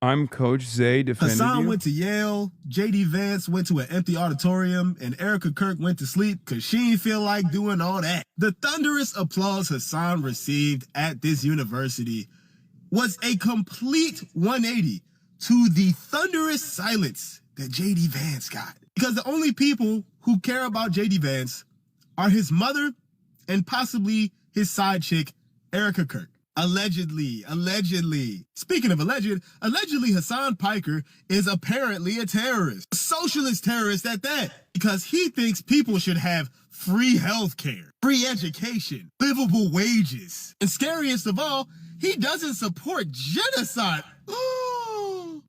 I'm Coach Zay defended Hasan you. went to Yale, J.D. Vance went to an empty auditorium, and Erica Kirk went to sleep because she didn't feel like doing all that. The thunderous applause Hasan received at this university was a complete 180 to the thunderous silence that J.D. Vance got. Because the only people who care about J.D. Vance are his mother and possibly his side chick, Erica Kirk. Allegedly. Speaking of allegedly Hasan Piker is apparently a terrorist. A socialist terrorist at that. Because he thinks people should have free health care, free education, livable wages. And scariest of all, he doesn't support genocide.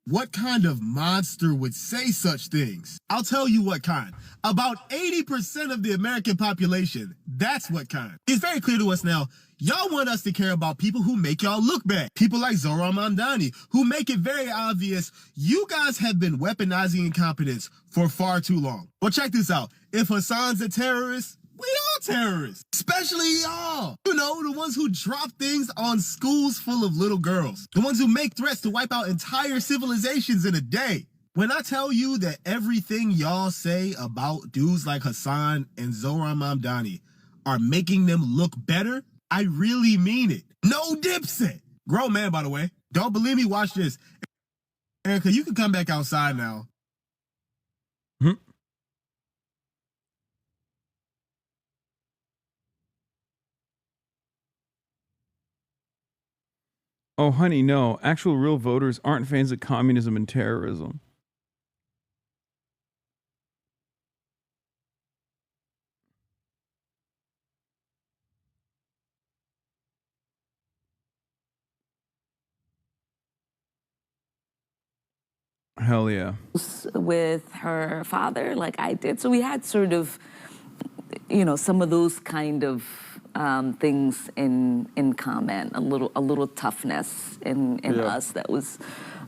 What kind of monster would say such things? I'll tell you what kind. About 80% of the American population, that's what kind. It's very clear to us now, y'all want us to care about people who make y'all look bad. People like Zohran Mamdani, who make it very obvious you guys have been weaponizing incompetence for far too long. Well, check this out. If Hasan's a terrorist, we all terrorists, especially y'all. You know, the ones who drop things on schools full of little girls. The ones who make threats to wipe out entire civilizations in a day. When I tell you that everything y'all say about dudes like Hasan and Zohran Mamdani are making them look better, I really mean it. No Dipset. Grown man, by the way. Don't believe me? Watch this. Erica, you can come back outside now. Oh, honey, no. Actual real voters aren't fans of communism and terrorism. Hell yeah. With her father, like I did. So we had sort of, you know, some of those kind of things in common, a little toughness in us that was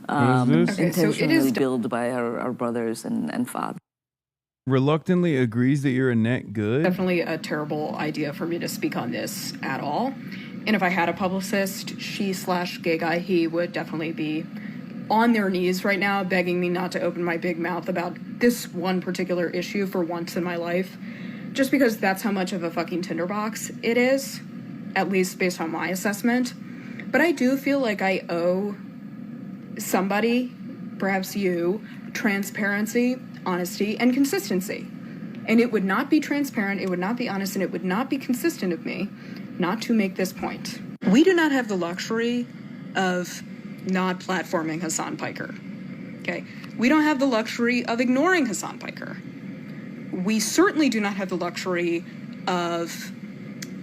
intentionally built by our brothers and father. Reluctantly agrees that you're a net good. Definitely a terrible idea for me to speak on this at all. And if I had a publicist, she/gay guy, he would definitely be on their knees right now begging me not to open my big mouth about this one particular issue for once in my life. Just because that's how much of a fucking tinderbox it is, at least based on my assessment. But I do feel like I owe somebody, perhaps you, transparency, honesty, and consistency. And it would not be transparent, it would not be honest, and it would not be consistent of me not to make this point. We do not have the luxury of not platforming Hasan Piker. Okay? We don't have the luxury of ignoring Hasan Piker. We certainly do not have the luxury of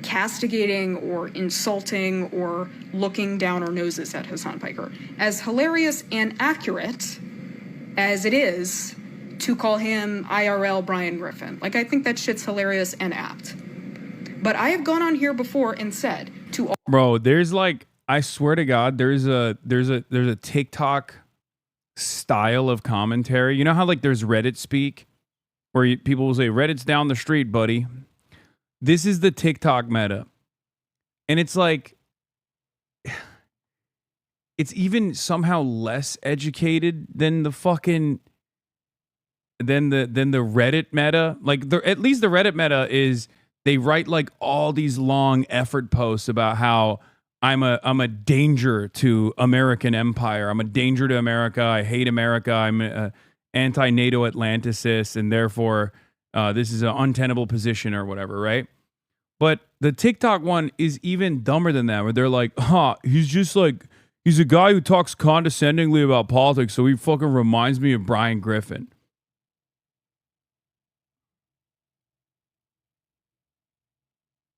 castigating or insulting or looking down our noses at Hasan Piker. As hilarious and accurate as it is to call him IRL Brian Griffin. Like, I think that shit's hilarious and apt. But I have gone on here before and said to all— Bro, there's like, I swear to God, there's a TikTok style of commentary. You know how like there's Reddit speak? Where people will say, Reddit's down the street, buddy. This is the TikTok meta. And it's like, it's even somehow less educated than the fucking, than the Reddit meta. Like, at least the Reddit meta is, they write like all these long effort posts about how I'm a danger to American empire. I'm a danger to America. I hate America. I'm a anti-NATO Atlanticist, and therefore this is an untenable position or whatever, right? But the TikTok one is even dumber than that, where they're like, he's just like, he's a guy who talks condescendingly about politics, so he fucking reminds me of Brian Griffin.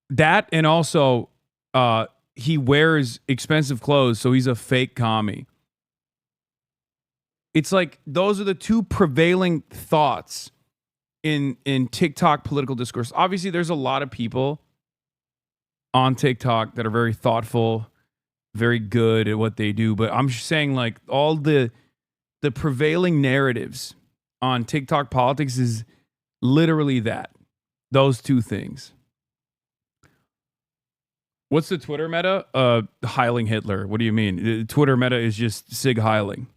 That, and also he wears expensive clothes, so he's a fake commie. It's like those are the two prevailing thoughts in TikTok political discourse. Obviously, there's a lot of people on TikTok that are very thoughtful, very good at what they do. But I'm just saying, like, all the prevailing narratives on TikTok politics is literally that. Those two things. What's the Twitter meta? Heiling Hitler. What do you mean? The Twitter meta is just Sig Heiling.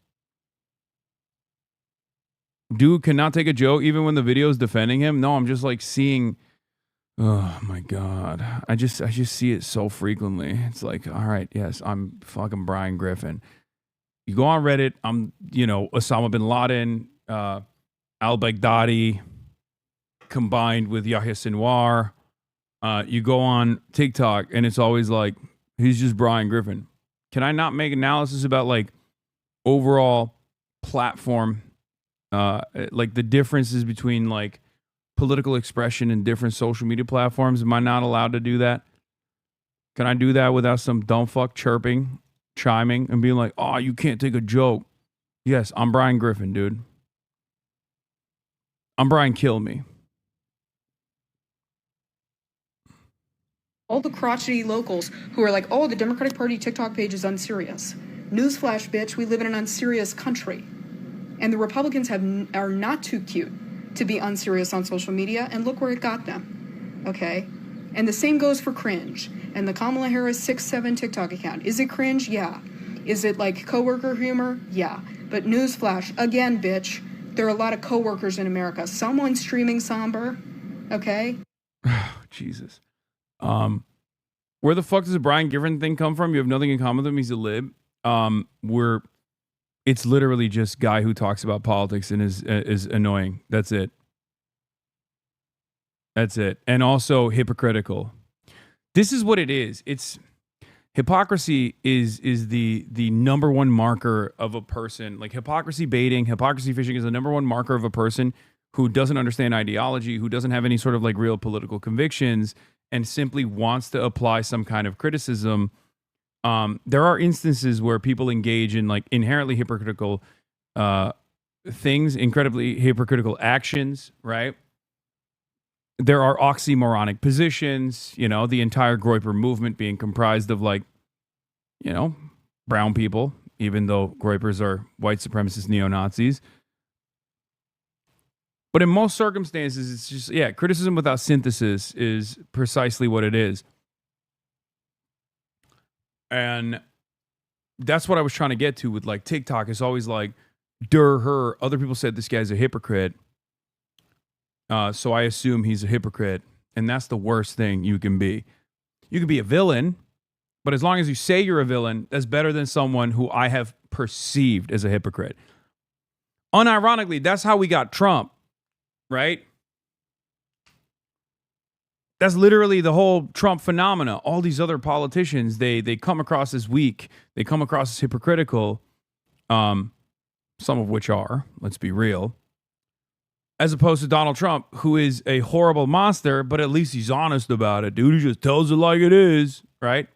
Dude cannot take a joke even when the video is defending him. No, I'm just like seeing. Oh my god, I just see it so frequently. It's like, all right, yes, I'm fucking Brian Griffin. You go on Reddit, I'm Osama bin Laden, al-Baghdadi, combined with Yahya Sinwar. You go on TikTok and it's always like, he's just Brian Griffin. Can I not make analysis about like overall platform, like the differences between like political expression in different social media platforms? Am I not allowed to do that? Can I do that without some dumb fuck chiming and being like, oh, you can't take a joke? Yes, I'm Brian Griffin, dude. I'm Brian Kill Me. All the crotchety locals who are like, oh, the Democratic Party TikTok page is unserious. Newsflash, bitch, we live in an unserious country. And the Republicans are not too cute to be unserious on social media, and look where it got them, okay? And the same goes for cringe. And the Kamala Harris 6'7" TikTok account. Is it cringe? Yeah. Is it like coworker humor? Yeah. But newsflash, again, bitch, there are a lot of coworkers in America. Someone's streaming somber, okay? Jesus. Where the fuck does the Brian Griffin thing come from? You have nothing in common with him. He's a lib. It's literally just guy who talks about politics and is annoying. That's it. That's it. And also hypocritical. This is what it is. It's hypocrisy is the number one marker of a person. Like hypocrisy baiting, hypocrisy fishing is the number one marker of a person who doesn't understand ideology, who doesn't have any sort of like real political convictions, and simply wants to apply some kind of criticism. There are instances where people engage in like inherently hypocritical things, incredibly hypocritical actions, right? There are oxymoronic positions, the entire Groyper movement being comprised of like, brown people, even though Groypers are white supremacist neo-Nazis. But in most circumstances, it's just, criticism without synthesis is precisely what it is. And that's what I was trying to get to with like TikTok. It's always like, her. Other people said this guy's a hypocrite. So I assume he's a hypocrite. And that's the worst thing you can be. You can be a villain, but as long as you say you're a villain, that's better than someone who I have perceived as a hypocrite. Unironically, that's how we got Trump, right? That's literally the whole Trump phenomena. All these other politicians, they come across as weak. They come across as hypocritical. Some of which are, let's be real. As opposed to Donald Trump, who is a horrible monster, but at least he's honest about it. Dude, he just tells it like it is, right?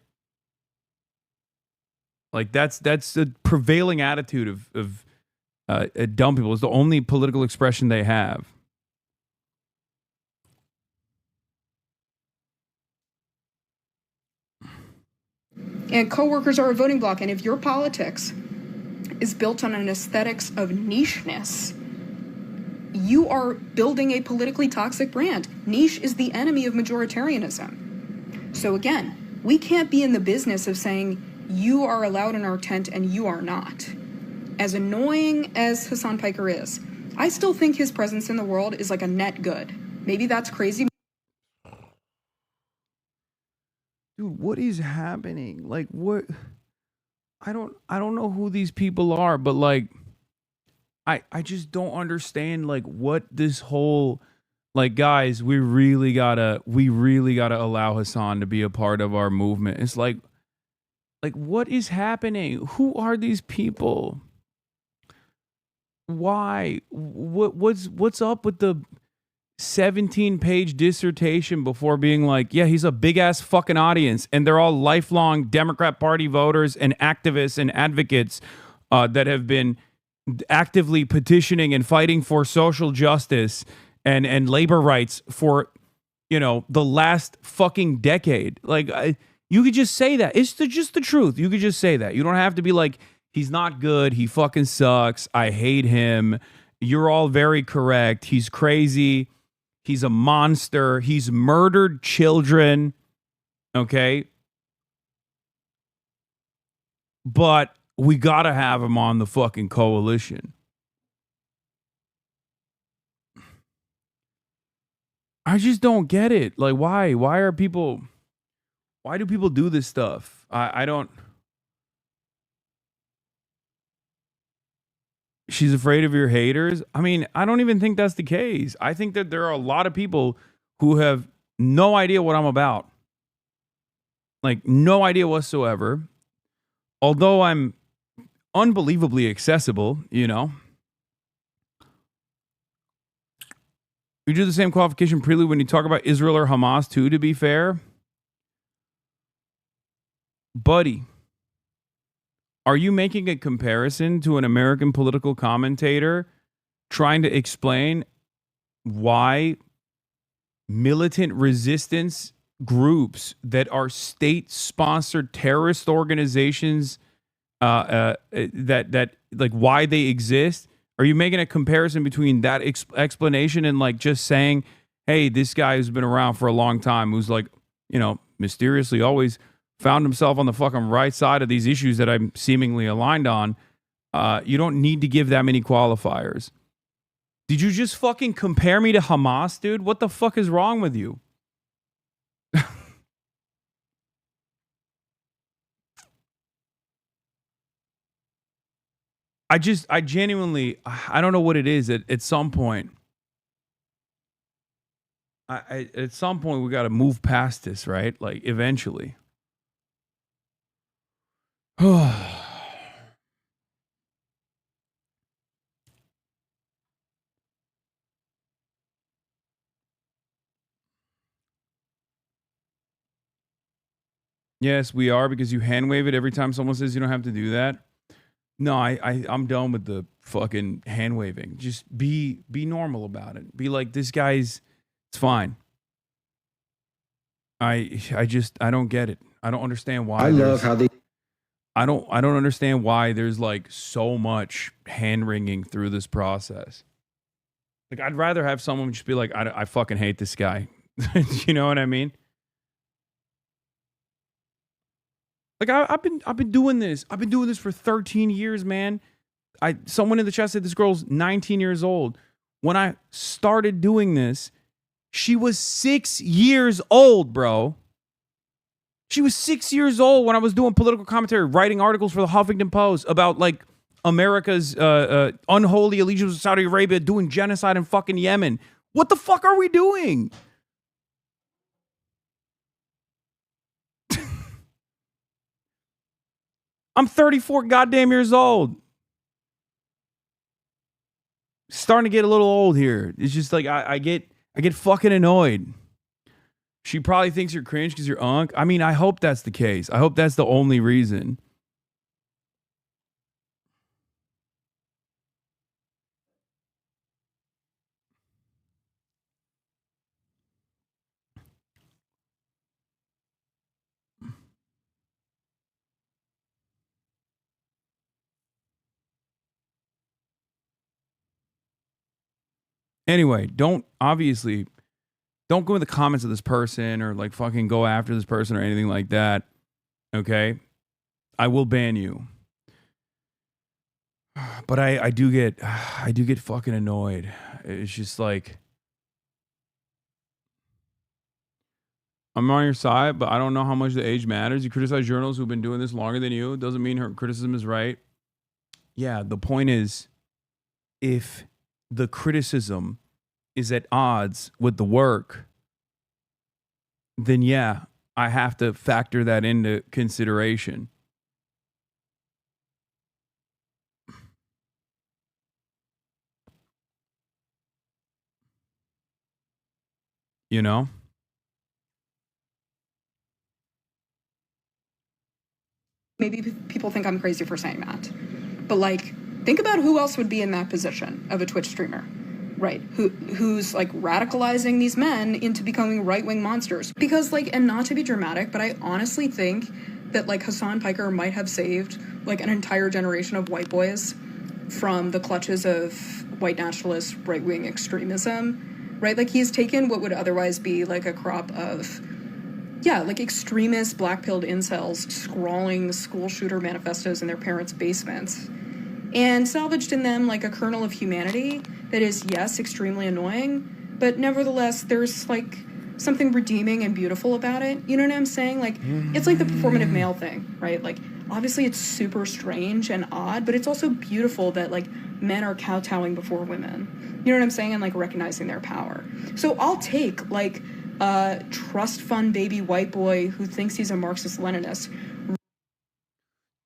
Like that's the prevailing attitude of dumb people. It's the only political expression they have. And coworkers are a voting bloc. And if your politics is built on an aesthetics of nicheness, you are building a politically toxic brand. Niche is the enemy of majoritarianism. So again, we can't be in the business of saying you are allowed in our tent and you are not. As annoying as Hasan Piker is, I still think his presence in the world is like a net good. Maybe that's crazy. Dude, what is happening? Like, what? I don't know who these people are, but like, I just don't understand like what this whole, like, guys, we really gotta allow Hasan to be a part of our movement. It's like what is happening? Who are these people? Why? What's up with the 17-page dissertation before being like, yeah, he's a big ass fucking audience, and they're all lifelong Democrat Party voters and activists and advocates that have been actively petitioning and fighting for social justice and labor rights for the last fucking decade. Like, you could just say that. It's just the truth. You could just say that. You don't have to be like, he's not good, he fucking sucks, I hate him. You're all very correct. He's crazy. He's a monster. He's murdered children. Okay? But we gotta have him on the fucking coalition. I just don't get it. Like, why? Why do people do this stuff? I don't. She's afraid of your haters. I mean, I don't even think that's the case. I think that there are a lot of people who have no idea what I'm about. Like, no idea whatsoever. Although I'm unbelievably accessible, you know. You do the same qualification prelude when you talk about Israel or Hamas, too, to be fair. Buddy, are you making a comparison to an American political commentator trying to explain why militant resistance groups that are state-sponsored terrorist organizations that like why they exist? Are you making a comparison between that explanation and like just saying, hey, this guy who's been around for a long time, who's like, you know, mysteriously always found himself on the fucking right side of these issues that I'm seemingly aligned on? You don't need to give that many qualifiers. Did you just fucking compare me to Hamas, dude? What the fuck is wrong with you? I genuinely, I don't know what it is. At some point, at some point, we got to move past this, right? Like, eventually. Yes, we are, because you hand wave it every time someone says you don't have to do that. No, I'm done with the fucking hand waving. Just be normal about it. Be like, this guy's, it's fine. I don't get it. I don't understand why. I love how they. I don't understand why there's like so much hand wringing through this process. Like, I'd rather have someone just be like, I fucking hate this guy. You know what I mean? Like, I've been doing this. I've been doing this for 13 years, man. Someone in the chat said this girl's 19 years old. When I started doing this, she was 6 years old, bro. She was 6 years old when I was doing political commentary, writing articles for the Huffington Post about like America's unholy allegiance to Saudi Arabia, doing genocide in fucking Yemen. What the fuck are we doing? I'm 34 goddamn years old. Starting to get a little old here. It's just like I get fucking annoyed. She probably thinks you're cringe because you're unk. I mean, I hope that's the case. I hope that's the only reason. Anyway, don't go in the comments of this person or like fucking go after this person or anything like that. Okay? I will ban you. But I do get fucking annoyed. It's just like, I'm on your side, but I don't know how much the age matters. You criticize journalists who've been doing this longer than you. Doesn't mean her criticism is right. Yeah, the point is, if the criticism is at odds with the work, then yeah, I have to factor that into consideration. You know? Maybe people think I'm crazy for saying that. But like, think about who else would be in that position of a Twitch streamer, right? Who's like radicalizing these men into becoming right-wing monsters. Because like, and not to be dramatic, but I honestly think that like Hasan Piker might have saved like an entire generation of white boys from the clutches of white nationalist right-wing extremism, right? Like, he's taken what would otherwise be like a crop of, yeah, like extremist black-pilled incels scrawling school shooter manifestos in their parents' basements, and salvaged in them like a kernel of humanity that is, yes, extremely annoying, but nevertheless, there's like something redeeming and beautiful about it. You know what I'm saying? Like, it's like the performative male thing, right? Like, obviously it's super strange and odd, but it's also beautiful that like men are kowtowing before women. You know what I'm saying? And like recognizing their power. So I'll take like a trust fund baby white boy who thinks he's a Marxist-Leninist.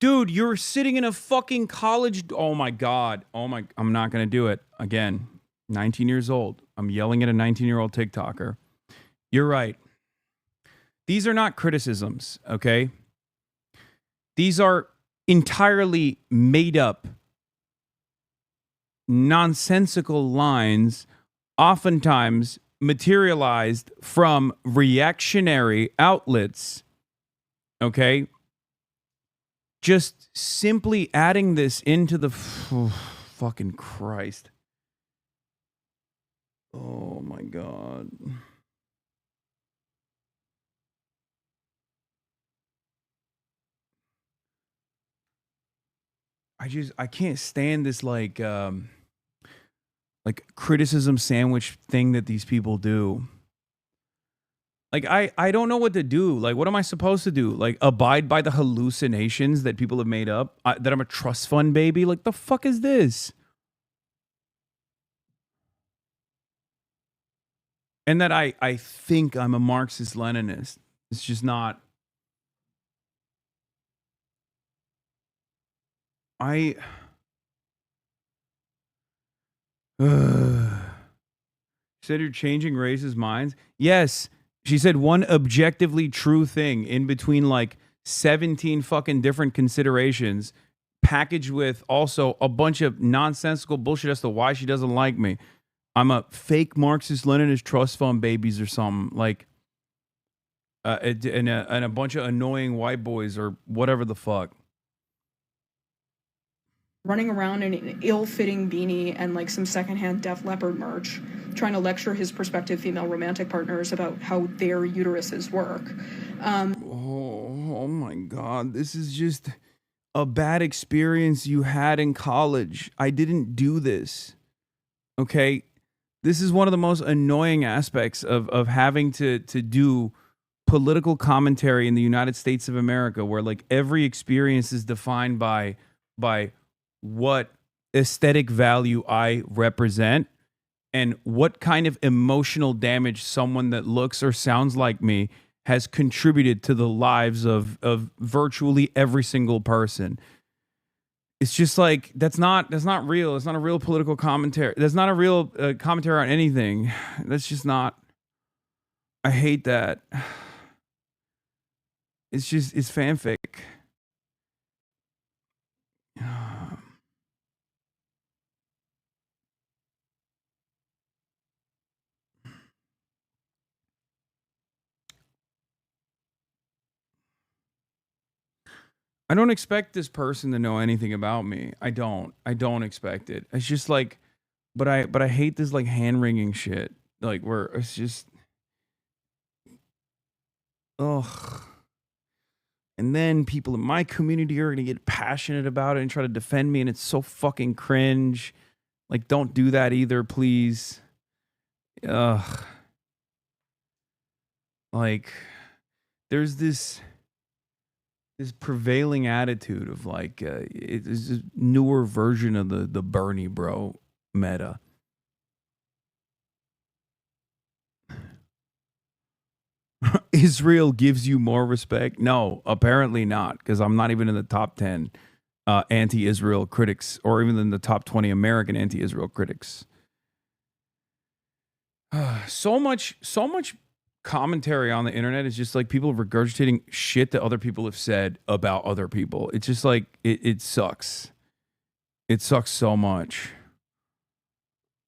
Dude, you're sitting in a fucking college. Oh my God. I'm not going to do it again. 19 years old. I'm yelling at a 19-year-old TikToker. You're right. These are not criticisms, okay? These are entirely made up, nonsensical lines, oftentimes materialized from reactionary outlets, okay? Just simply adding this into the fucking Christ. Oh my God. I can't stand this like criticism sandwich thing that these people do. Like, I don't know what to do. Like, what am I supposed to do? Like, abide by the hallucinations that people have made up? That I'm a trust fund baby? Like, the fuck is this? And that I think I'm a Marxist-Leninist. It's just not. She said you're changing races' minds. Yes. She said one objectively true thing in between like 17 fucking different considerations, packaged with also a bunch of nonsensical bullshit as to why she doesn't like me. I'm a fake Marxist-Leninist trust fund babies or something. Like, and a bunch of annoying white boys or whatever the fuck. Running around in an ill-fitting beanie and like some secondhand Def Leppard merch, trying to lecture his prospective female romantic partners about how their uteruses work. Oh my God, this is just a bad experience you had in college. I didn't do this. Okay, this is one of the most annoying aspects of having to do political commentary in the United States of America, where like every experience is defined by what aesthetic value I represent and what kind of emotional damage someone that looks or sounds like me has contributed to the lives of virtually every single person. It's just like, that's not real. It's not a real political commentary. That's not a real commentary on anything. That's just not. I hate that. It's fanfic. I don't expect this person to know anything about me. I don't expect it. It's just like, but I hate this like hand wringing shit. Like where it's just, ugh. And then people in my community are gonna get passionate about it and try to defend me, and it's so fucking cringe. Like, don't do that either, please. Ugh. Like, there's this prevailing attitude of like it's a newer version of the Bernie bro meta. Israel gives you more respect? No, apparently not, because I'm not even in the top 10 anti-Israel critics, or even in the top 20 American anti-Israel critics. So much commentary on the internet is just like people regurgitating shit that other people have said about other people. It's just like it sucks. It sucks so much.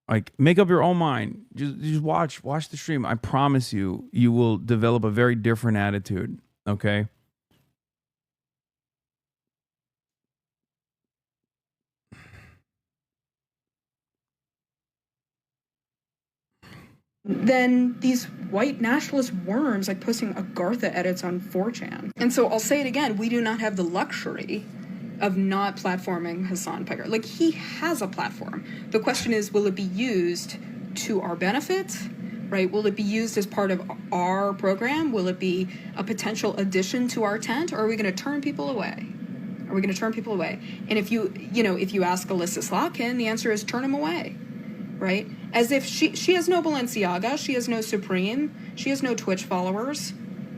Like, make up your own mind. Just watch the stream. I promise you will develop a very different attitude. Okay. Than these white nationalist worms like posting Agartha edits on 4chan. And so I'll say it again, we do not have the luxury of not platforming Hasan Piker. Like, he has a platform. The question is, will it be used to our benefit, right? Will it be used as part of our program? Will it be a potential addition to our tent? Or are we going to turn people away? Are we going to turn people away? And if you ask Alyssa Slotkin, the answer is turn them away, right? As if she has no Balenciaga, she has no Supreme, she has no Twitch followers.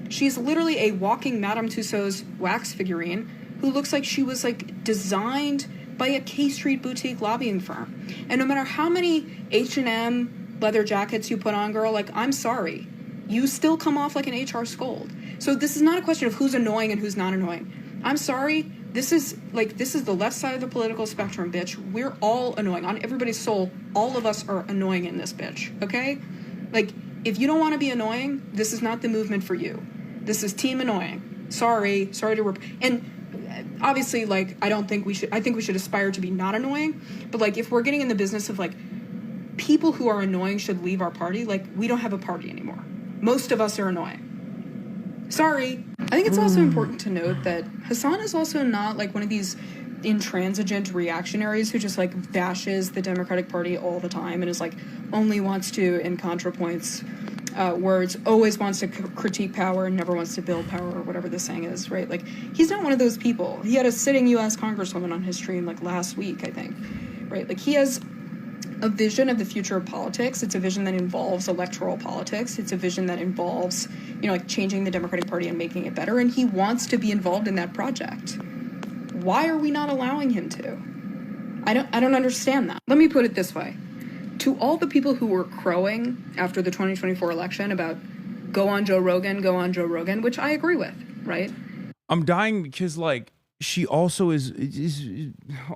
She's literally a walking Madame Tussauds wax figurine who looks like she was like designed by a K Street boutique lobbying firm. And no matter how many H&M leather jackets you put on, girl, like, I'm sorry, you still come off like an HR scold. So this is not a question of who's annoying and who's not annoying. I'm sorry, this is the left side of the political spectrum, bitch. We're all annoying. On everybody's soul, all of us are annoying in this bitch, okay? Like, if you don't want to be annoying, this is not the movement for you. This is team annoying. Sorry to and obviously, like, I think we should aspire to be not annoying, but like, if we're getting in the business of like people who are annoying should leave our party, like, we don't have a party anymore. Most of us are annoying. Sorry. I think it's also important to note that Hasan is also not like one of these intransigent reactionaries who just like bashes the Democratic Party all the time and is like only wants to, in ContraPoint's words, always wants to critique power and never wants to build power, or whatever the saying is, right? Like, he's not one of those people. He had a sitting U.S. Congresswoman on his stream like last week, I think, right? Like, he has a vision of the future of politics. It's a vision that involves electoral politics. It's a vision that involves, like, changing the Democratic Party and making it better. And he wants to be involved in that project. Why are we not allowing him to? I don't understand that. Let me put it this way. To all the people who were crowing after the 2024 election about go on Joe Rogan, which I agree with, right? I'm dying because, like, she also is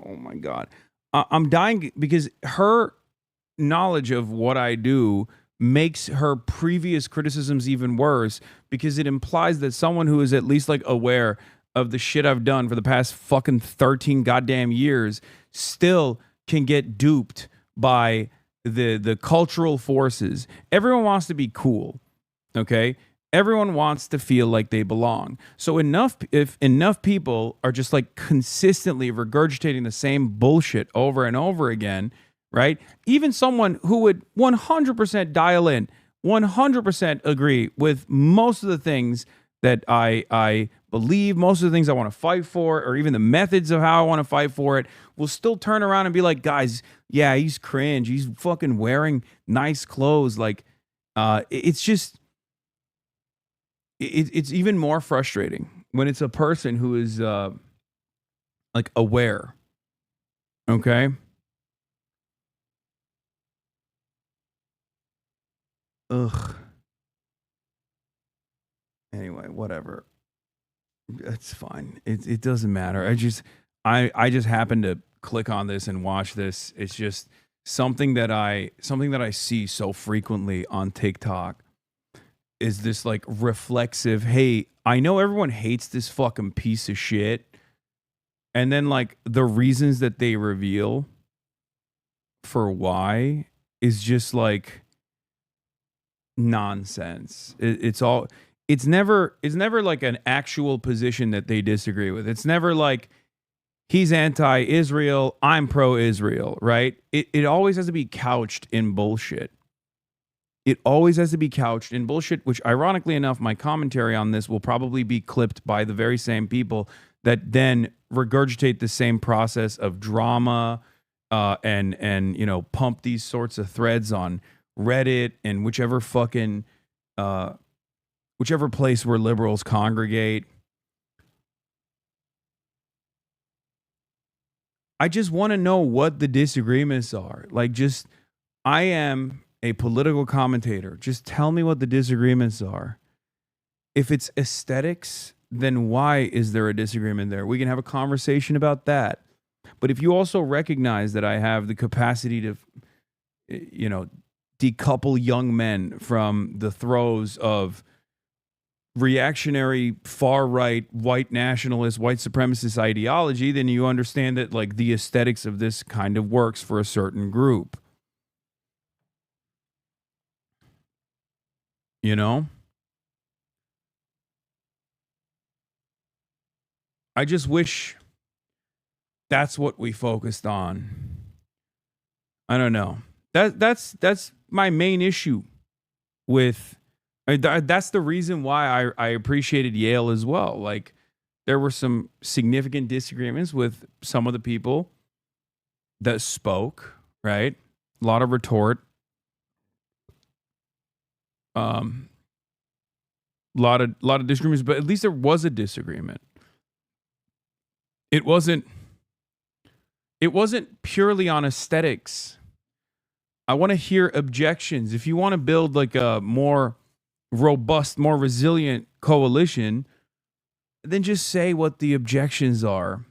oh my God. I'm dying because her knowledge of what I do makes her previous criticisms even worse, because it implies that someone who is at least like aware of the shit I've done for the past fucking 13 goddamn years still can get duped by the cultural forces. Everyone wants to be cool, okay? Everyone wants to feel like they belong. So if enough people are just like consistently regurgitating the same bullshit over and over again, right? Even someone who would 100% dial in, 100% agree with most of the things that I believe, most of the things I want to fight for, or even the methods of how I want to fight for it, will still turn around and be like, guys, yeah, he's cringe. He's fucking wearing nice clothes. Like, it's just... It's even more frustrating when it's a person who is like aware. Okay. Ugh. Anyway, whatever. It's fine. It doesn't matter. I just happened to click on this and watch this. It's just something that I see so frequently on TikTok. Is this like reflexive, hey, I know everyone hates this fucking piece of shit, and then like the reasons that they reveal for why is just like nonsense. It's never like an actual position that they disagree with. It's never like he's anti-Israel, I'm pro-Israel, right? It always has to be couched in bullshit. It always has to be couched in bullshit, which ironically enough, my commentary on this will probably be clipped by the very same people that then regurgitate the same process of drama and pump these sorts of threads on Reddit and whichever place where liberals congregate. I just want to know what the disagreements are. Like, I am a political commentator. Just tell me what the disagreements are. If it's aesthetics, then why is there a disagreement there? We can have a conversation about that. But if you also recognize that I have the capacity to, decouple young men from the throes of reactionary, far-right, white nationalist, white supremacist ideology, then you understand that like the aesthetics of this kind of works for a certain group. I just wish that's what we focused on. I don't know. That's my main issue with that's the reason why I appreciated Yale as well. Like there were some significant disagreements with some of the people that spoke, right? A lot of retort. Lot of disagreements, but at least there was a disagreement. It wasn't purely on aesthetics. I want to hear objections. If you want to build like a more robust, more resilient coalition, then just say what the objections are.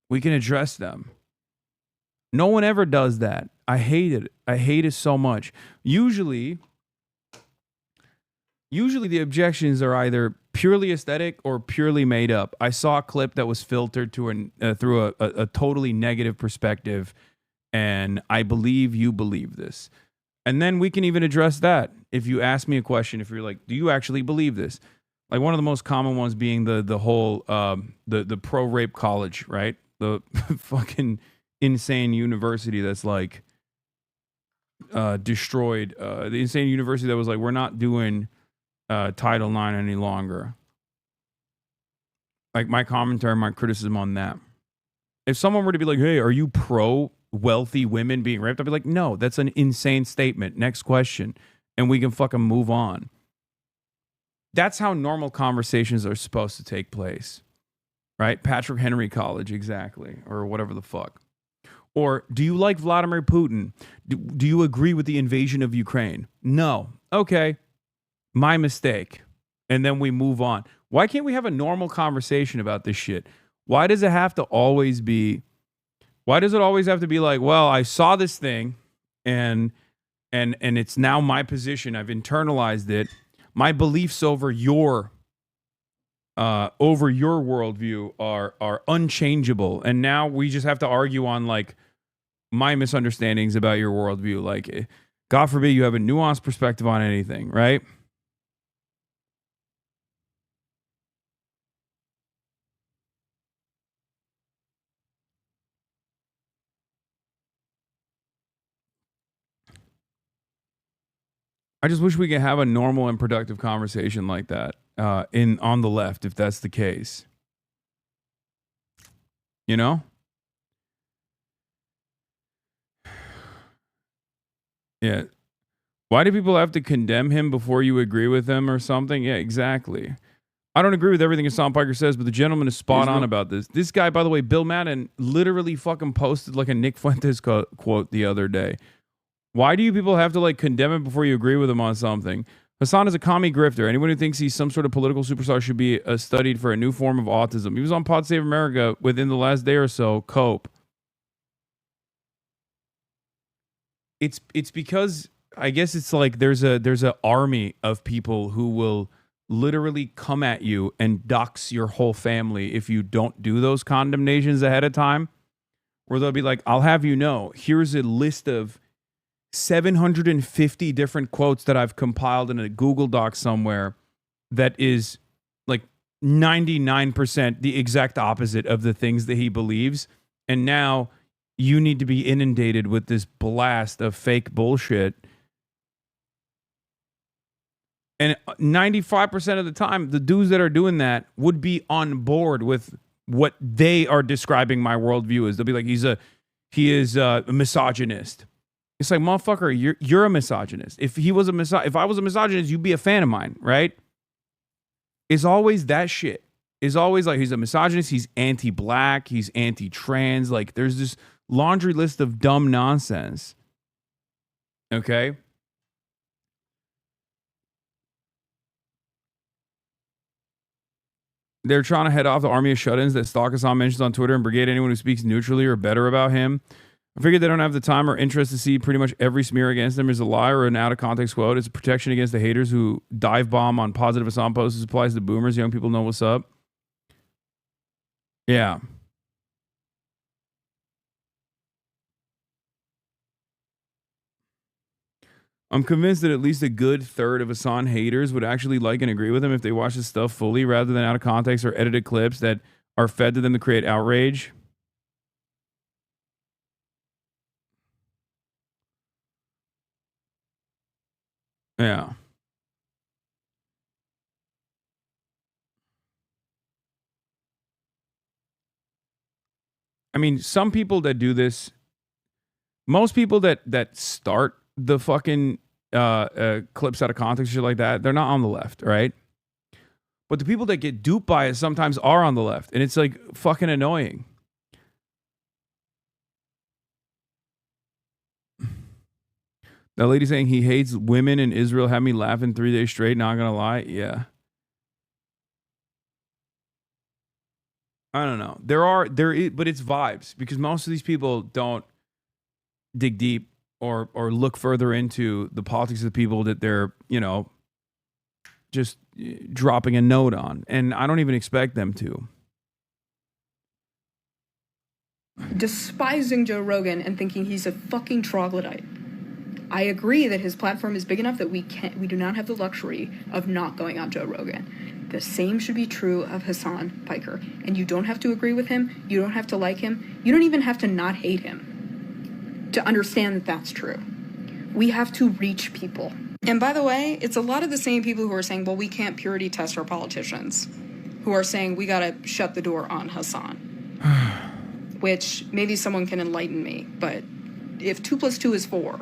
We can address them. No one ever does that. I hate it. I hate it so much. Usually the objections are either purely aesthetic or purely made up. I saw a clip that was filtered to through a totally negative perspective, and I believe you believe this. And then we can even address that. If you ask me a question, if you're like, do you actually believe this? Like one of the most common ones being the whole the pro-rape college, right? The fucking insane university that's like destroyed. The insane university that was like, we're not doing Title IX any longer. Like my commentary, my criticism on that. If someone were to be like, hey, are you pro wealthy women being raped? I'd be like, no, that's an insane statement. Next question. And we can fucking move on. That's how normal conversations are supposed to take place. Right? Patrick Henry College, exactly. Or whatever the fuck. Or do you like Vladimir Putin? Do you agree with the invasion of Ukraine? No. Okay. My mistake. And then we move on. Why can't we have a normal conversation about this shit? Why does it have to always be like, well, I saw this thing and it's now my position. I've internalized it. My beliefs over your worldview are unchangeable. And now we just have to argue on like my misunderstandings about your worldview. Like, God forbid you have a nuanced perspective on anything, right? I just wish we could have a normal and productive conversation like that on the left, if that's the case. You know? Yeah. Why do people have to condemn him before you agree with him or something? Yeah, exactly. I don't agree with everything Hassan Piker says, but the gentleman is spot on about this. This guy, by the way, Bill Madden, literally fucking posted like a Nick Fuentes quote the other day. Why do you people have to like condemn him before you agree with him on something? Hasan is a commie grifter. Anyone who thinks he's some sort of political superstar should be studied for a new form of autism. He was on Pod Save America within the last day or so. Cope. It's because I guess it's like there's a army of people who will literally come at you and dox your whole family if you don't do those condemnations ahead of time. Where they'll be like, I'll have you know, here's a list of 750 different quotes that I've compiled in a Google Doc somewhere that is like 99% the exact opposite of the things that he believes. And now you need to be inundated with this blast of fake bullshit. And 95% of the time, the dudes that are doing that would be on board with what they are describing my worldview as. They'll be like, he is a misogynist. It's like, motherfucker, you're a misogynist. If I was a misogynist, you'd be a fan of mine, right? It's always that shit. It's always like he's a misogynist, he's anti-black, he's anti-trans. Like there's this laundry list of dumb nonsense. Okay? They're trying to head off the army of shut-ins that Stalk Hasan mentions on Twitter and brigade anyone who speaks neutrally or better about him. I figured they don't have the time or interest to see pretty much every smear against them is a lie or an out-of-context quote. It's a protection against the haters who dive bomb on positive Hasan posts. This applies to boomers. Young people know what's up. Yeah. I'm convinced that at least a good third of Hasan haters would actually like and agree with him if they watch his stuff fully rather than out of context or edited clips that are fed to them to create outrage. Yeah. I mean, some people that do this, most people that start the fucking clips out of context, shit like that, they're not on the left, right? But the people that get duped by it sometimes are on the left, and it's like fucking annoying. That lady saying he hates women in Israel had me laughing 3 days straight. Not gonna lie, yeah. I don't know. There is, but it's vibes because most of these people don't dig deep or look further into the politics of the people that they're, just dropping a note on, and I don't even expect them to. Despising Joe Rogan and thinking he's a fucking troglodyte. I agree that his platform is big enough that we do not have the luxury of not going on Joe Rogan. The same should be true of Hasan Piker. And you don't have to agree with him. You don't have to like him. You don't even have to not hate him to understand that that's true. We have to reach people. And by the way, it's a lot of the same people who are saying, well, we can't purity test our politicians, who are saying we got to shut the door on Hasan. Which maybe someone can enlighten me, but if 2 + 2 is 4,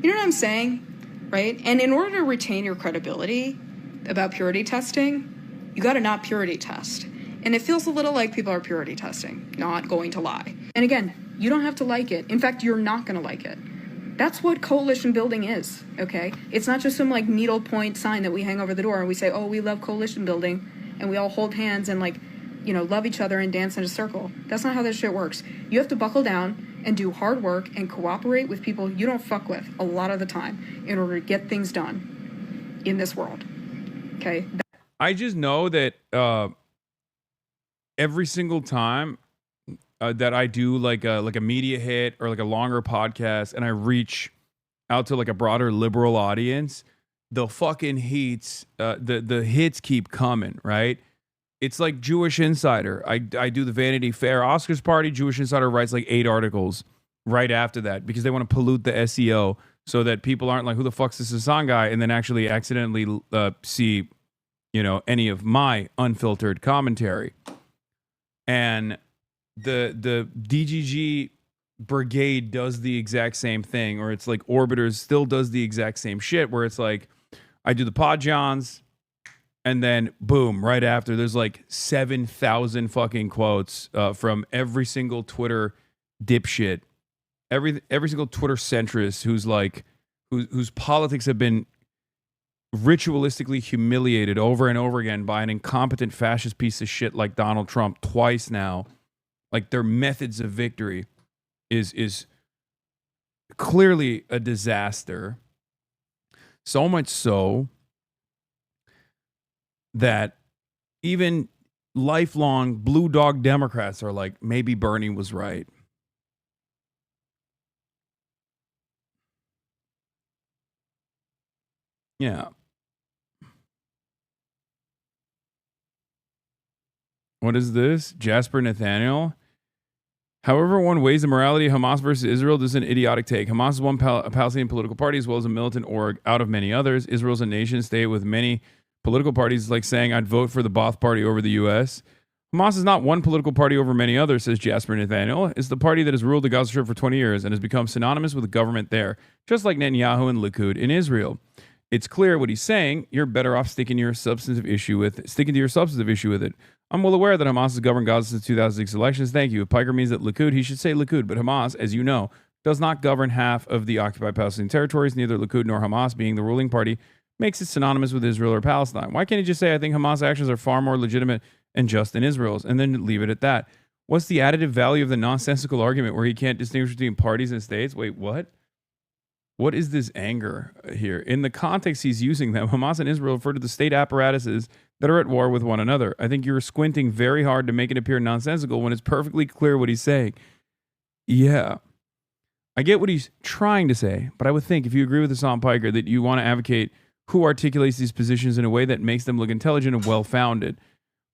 you know what I'm saying, right? And in order to retain your credibility about purity testing, you got to not purity test. And it feels a little like people are purity testing, not going to lie. And again, you don't have to like it. In fact, you're not going to like it. That's what coalition building is, okay? It's not just some like needlepoint sign that we hang over the door and we say, oh, we love coalition building, and we all hold hands and love each other and dance in a circle. That's not how this shit works. You have to buckle down and do hard work and cooperate with people you don't fuck with a lot of the time in order to get things done in this world. Okay? I just know that every single time that I do like a media hit or like a longer podcast and I reach out to like a broader liberal audience, the fucking hits, the hits keep coming, right? It's like Jewish Insider. I do the Vanity Fair Oscars party. Jewish Insider writes like 8 articles right after that because they want to pollute the SEO so that people aren't like, who the fuck's this Hasan guy? And then actually accidentally see, any of my unfiltered commentary. And the DGG brigade does the exact same thing, or it's like Orbiters still does the exact same shit where it's like, I do the Pod Johns, and then boom, right after there's like 7,000 fucking quotes from every single Twitter dipshit, every single Twitter centrist whose politics have been ritualistically humiliated over and over again by an incompetent fascist piece of shit like Donald Trump twice now. Like their methods of victory is clearly a disaster. So much so that even lifelong blue dog Democrats are like, maybe Bernie was right. Yeah. What is this? Jasper Nathaniel? However one weighs the morality of Hamas versus Israel, this is an idiotic take. Hamas is one Palestinian political party as well as a militant org out of many others. Israel is a nation state with many political parties, like saying I'd vote for the Ba'ath Party over the U.S. Hamas is not one political party over many others, says Jasper Nathaniel. It's the party that has ruled the Gaza Strip for 20 years and has become synonymous with the government there, just like Netanyahu and Likud in Israel. It's clear what he's saying. You're better off sticking to your substantive issue with it. I'm well aware that Hamas has governed Gaza since 2006 elections. Thank you. If Piker means that Likud, he should say Likud. But Hamas, as you know, does not govern half of the occupied Palestinian territories. Neither Likud nor Hamas, being the ruling party, makes it synonymous with Israel or Palestine. Why can't he just say, I think Hamas actions are far more legitimate and just than Israel's, and then leave it at that? What's the additive value of the nonsensical argument where he can't distinguish between parties and states? Wait, what? What is this anger here? In the context he's using them, Hamas and Israel refer to the state apparatuses that are at war with one another. I think you're squinting very hard to make it appear nonsensical when it's perfectly clear what he's saying. Yeah. I get what he's trying to say, but I would think if you agree with Hasan Piker that you want to advocate who articulates these positions in a way that makes them look intelligent and well-founded.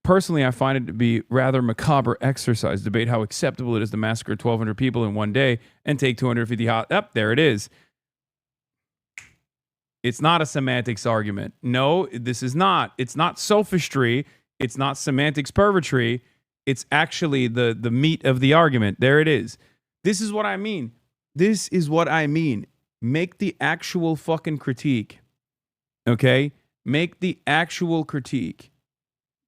Personally, I find it to be rather macabre exercise to debate how acceptable it is to massacre 1,200 people in one day and take 250 Up, there it is. It's not a semantics argument. No, this is not. It's not sophistry. It's not semantics purgatory. It's actually the meat of the argument. There it is. This is what I mean. This is what I mean. Make the actual fucking critique. Okay? Make the actual critique.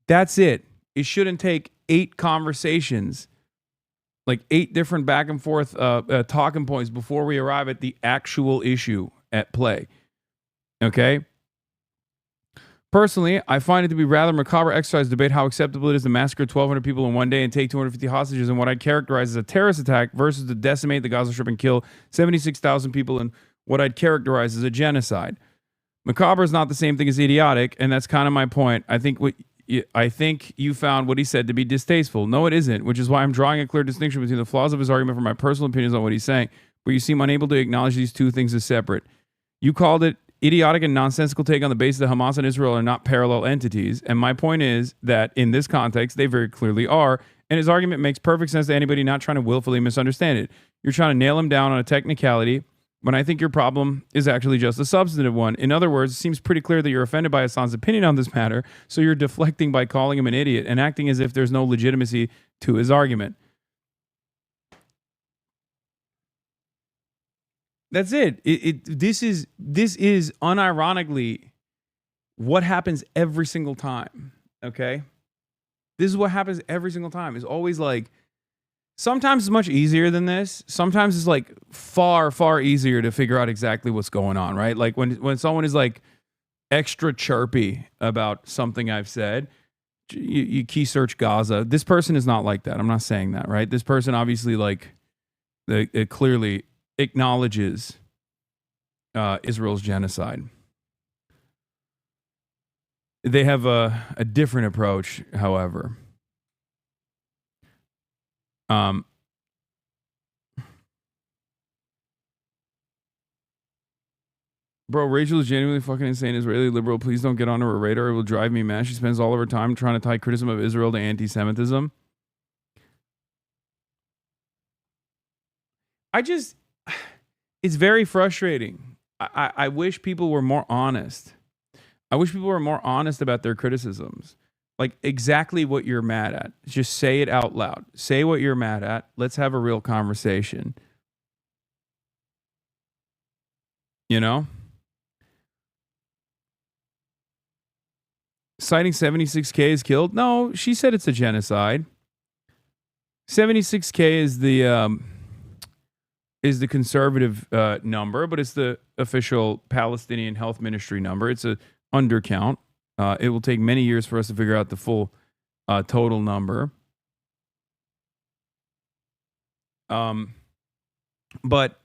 That's it. It shouldn't take 8 conversations, like 8 different back and forth talking points before we arrive at the actual issue at play. Okay? Personally, I find it to be rather macabre exercise to debate how acceptable it is to massacre 1,200 people in one day and take 250 hostages in what I characterize as a terrorist attack versus to decimate the Gaza Strip and kill 76,000 people in what I'd characterize as a genocide. Macabre is not the same thing as idiotic, and that's kind of my point. I think you found what he said to be distasteful. No, it isn't, which is why I'm drawing a clear distinction between the flaws of his argument from my personal opinions on what he's saying, but you seem unable to acknowledge these two things as separate. You called it idiotic and nonsensical take on the basis that Hamas and Israel are not parallel entities, and my point is that in this context, they very clearly are, and his argument makes perfect sense to anybody not trying to willfully misunderstand it. You're trying to nail him down on a technicality, when I think your problem is actually just a substantive one. In other words, it seems pretty clear that you're offended by Hasan's opinion on this matter, so you're deflecting by calling him an idiot and acting as if there's no legitimacy to his argument. That's it. This is unironically what happens every single time. Okay? This is what happens every single time. It's always like, sometimes it's much easier than this. Sometimes it's like far, far easier to figure out exactly what's going on, right? Like when someone is like extra chirpy about something I've said, you key search Gaza. This person is not like that. I'm not saying that, right? This person obviously it clearly acknowledges Israel's genocide. They have a different approach, however. Bro, Rachel is genuinely fucking insane. Israeli liberal. Please don't get on her radar. It will drive me mad. She spends all of her time trying to tie criticism of Israel to anti-Semitism. It's very frustrating. I wish people were more honest. I wish people were more honest about their criticisms. Like exactly what you're mad at. Just say it out loud. Say what you're mad at. Let's have a real conversation. You know? Citing 76K is killed? No, she said it's a genocide. 76K is the conservative number, but it's the official Palestinian Health Ministry number. It's a undercount. It will take many years for us to figure out the full total number. But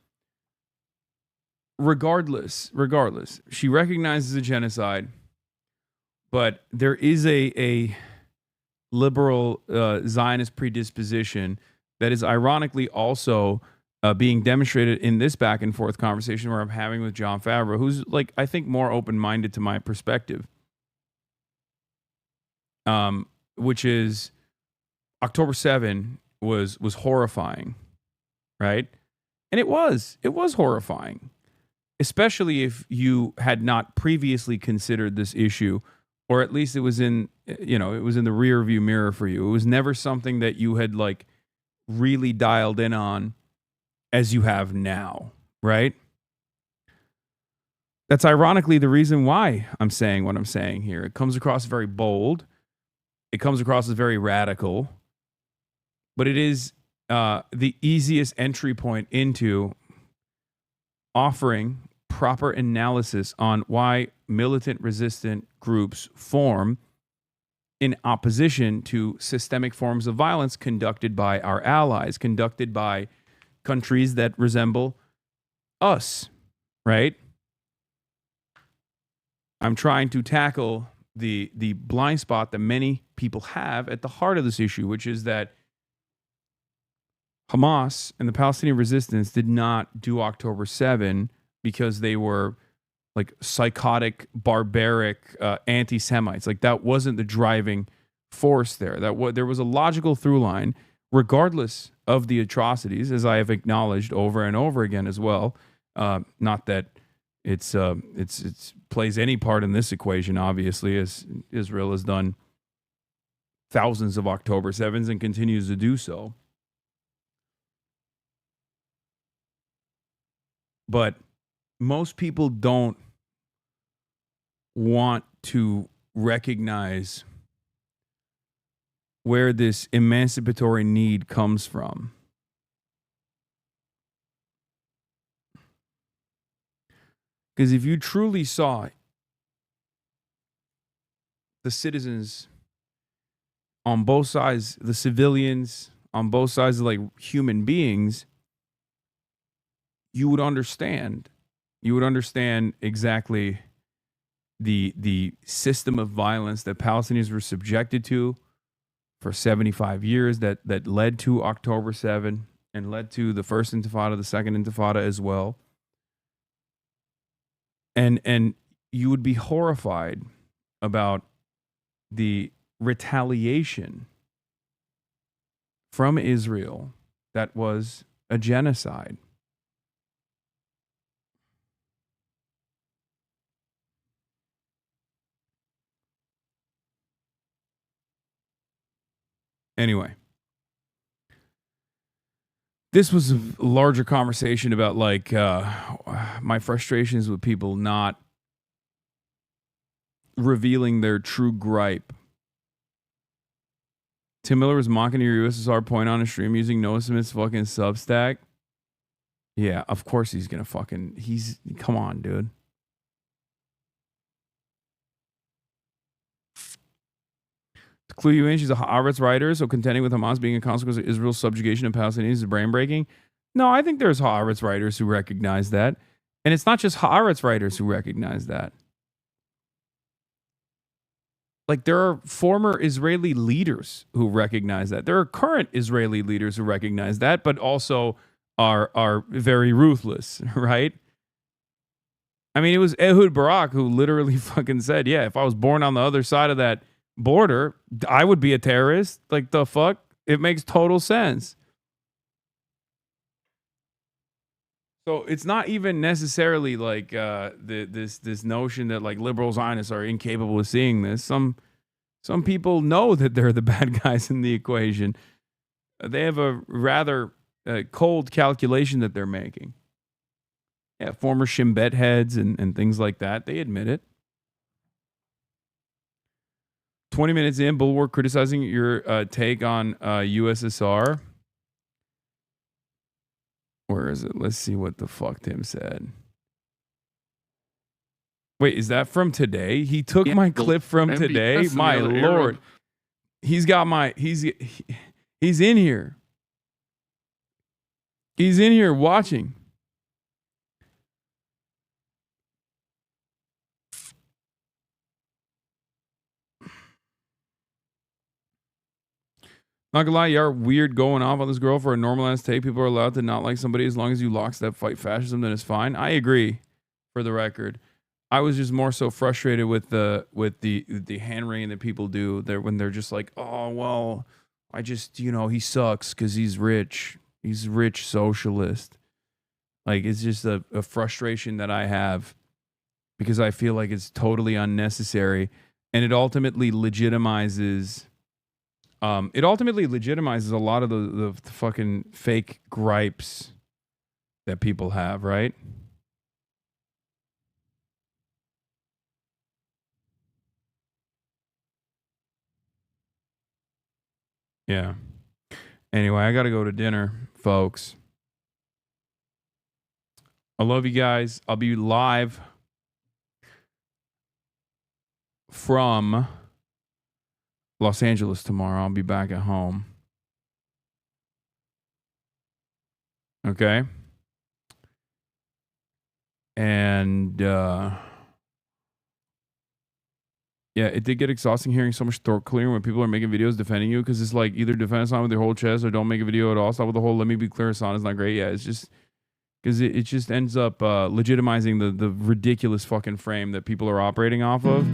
regardless, she recognizes a genocide, but there is a liberal Zionist predisposition that is ironically also being demonstrated in this back and forth conversation where I'm having with John Favreau, who's like, I think, more open-minded to my perspective. Which is October 7 was horrifying, right? And it was horrifying, especially if you had not previously considered this issue, or at least it was in the rear view mirror for you. It was never something that you had like really dialed in on as you have now, right? That's ironically the reason why I'm saying what I'm saying here. It comes across very bold. It comes across as very radical, but it is the easiest entry point into offering proper analysis on why militant resistant groups form in opposition to systemic forms of violence conducted by our allies, conducted by countries that resemble us, right? I'm trying to tackle the blind spot that many people have at the heart of this issue, which is that Hamas and the Palestinian resistance did not do October 7 because they were like psychotic, barbaric anti-Semites. Like that wasn't the driving force there. There was a logical through line, regardless of the atrocities, as I have acknowledged over and over again as well. Not that it's plays any part in this equation, obviously, as Israel has done thousands of October 7s and continues to do so. But most people don't want to recognize where this emancipatory need comes from. Because if you truly saw the citizens on both sides, the civilians on both sides of like human beings, you would understand. You would understand exactly the system of violence that Palestinians were subjected to for 75 years that led to October 7 and led to the first intifada, the second intifada as well. And you would be horrified about the retaliation from Israel that was a genocide. Anyway, this was a larger conversation about like my frustrations with people not revealing their true gripe. Tim Miller was mocking your USSR point on a stream using Noah Smith's fucking Substack. Yeah, of course he's gonna fucking, come on, dude. To clue you in, she's a Haaretz writer, so contending with Hamas being a consequence of Israel's subjugation of Palestinians is brain breaking. No, I think there's Haaretz writers who recognize that. And it's not just Haaretz writers who recognize that. Like, there are former Israeli leaders who recognize that. There are current Israeli leaders who recognize that, but also are very ruthless, right? I mean, it was Ehud Barak who literally fucking said, yeah, if I was born on the other side of that border, I would be a terrorist. Like, the fuck? It makes total sense. So it's not even necessarily like this notion that like liberal Zionists are incapable of seeing this. Some people know that they're the bad guys in the equation. They have a rather cold calculation that they're making. Yeah, former Shin Bet heads and things like that. They admit it. 20 minutes in, Bulwark criticizing your take on USSR. Where is it? Let's see what the fuck Tim said. Wait, is that from today? He took my clip from today? My lord. He's got my... He's in here. He's in here watching. Not gonna lie, you are weird going off on this girl for a normalized take. People are allowed to not like somebody as long as you lockstep fight fascism, then it's fine. I agree, for the record. I was just more so frustrated with the hand wringing that people do there when they're just like, oh well, I just, he sucks because he's rich. He's rich socialist. Like, it's just a frustration that I have because I feel like it's totally unnecessary, and it ultimately legitimizes. It ultimately legitimizes a lot of the fucking fake gripes that people have, right? Yeah. Anyway, I got to go to dinner, folks. I love you guys. I'll be live from Los Angeles tomorrow. I'll be back at home. Okay. And yeah, it did get exhausting hearing so much throat clearing when people are making videos defending you, because it's like either defend Hasan with your whole chest or don't make a video at all. Stop with the whole let me be clear, Hasan is not great. Yeah, it's just because it just ends up legitimizing the ridiculous fucking frame that people are operating off of.